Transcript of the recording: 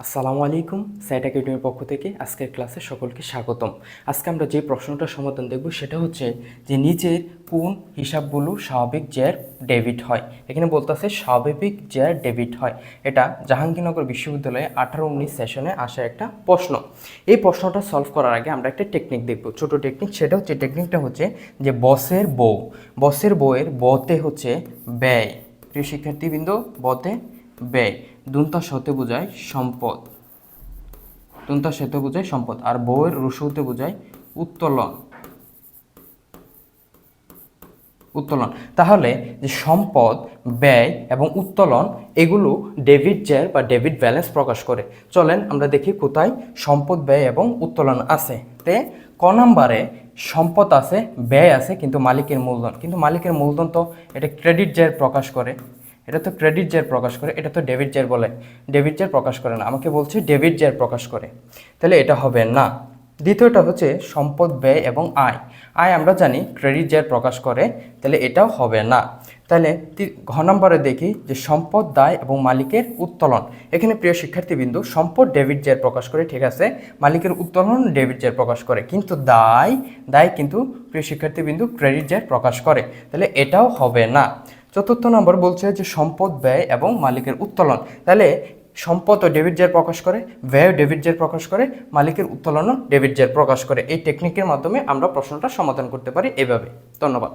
আসসালামু আলাইকুম, সাইট একাডেমির পক্ষ থেকে আজকের ক্লাসে সকলকে স্বাগতম। আজকে আমরা যে প্রশ্নটার সমাধান দেখব সেটা হচ্ছে যে নিচের কোন হিসাবগুলো স্বাভাবিক জ্যার ডেবিট হয়। এখানে বলতেছে স্বাভাবিক জ্যার ডেবিট হয়। এটা জাহাঙ্গীরনগর বিশ্ববিদ্যালয়ে 18-19 সেশনে আসা একটা প্রশ্ন। এই প্রশ্নটা সলভ করার আগে আমরা একটা টেকনিক দেখব, ছোট টেকনিক। সেটা হচ্ছে টেকনিকটা হচ্ছে যে বসের বউয়ের বতে হচ্ছে ব্যয়। প্রিয় শিক্ষার্থীবৃন্দ, বতে ব্যয় দন্তাস হতে বোঝায় সম্পদ, দন্তাস হতে বোঝায় সম্পদ, আর বউয়ের রসু হতে বোঝায় উত্তোলন। তাহলে যে সম্পদ, ব্যয় এবং উত্তোলন এগুলো ডেবিট জ্যার বা ডেবিট ব্যালেন্স প্রকাশ করে। চলেন আমরা দেখি কোথায় সম্পদ, ব্যয় এবং উত্তোলন আছে। তে ক নাম্বারে সম্পদ আছে, ব্যয় আছে, কিন্তু মালিকের মূলধন তো এটা ক্রেডিট জ্যার প্রকাশ করে। এটা তো ক্রেডিট জ্যার প্রকাশ করে, এটা তো ডেবিট জ্যার বলে, ডেবিট জ্যার প্রকাশ করে না। আমাকে বলছে ডেবিট জ্যার প্রকাশ করে, তাহলে এটা হবে না। দ্বিতীয়টা হচ্ছে সম্পদ, ব্যয় এবং আয়। আয় আমরা জানি ক্রেডিট জ্যার প্রকাশ করে, তাহলে এটাও হবে না। তাহলে ঘ নম্বরে দেখি যে সম্পদ, দায় এবং মালিকের উত্তোলন। এখানে প্রিয় শিক্ষার্থীবৃন্দ, সম্পদ ডেবিট জ্যার প্রকাশ করে, ঠিক আছে, মালিকের উত্তোলন ডেবিট জ্যার প্রকাশ করে, কিন্তু দায় কিন্তু প্রিয় শিক্ষার্থীবৃন্দ ক্রেডিট জ্যার প্রকাশ করে, তাহলে এটাও হবে না। চতুর্থ নম্বর বলছে যে সম্পদ, ব্যয় এবং মালিকের উত্তোলন। তাহলে সম্পদ ও ডেবিট জ্যার প্রকাশ করে, ব্যয় ডেবিট জ্যার প্রকাশ করে, মালিকের উত্তোলনও ডেবিট জ্যার প্রকাশ করে। এই টেকনিকের মাধ্যমে আমরা প্রশ্নটা সমাধান করতে পারি এভাবে। ধন্যবাদ।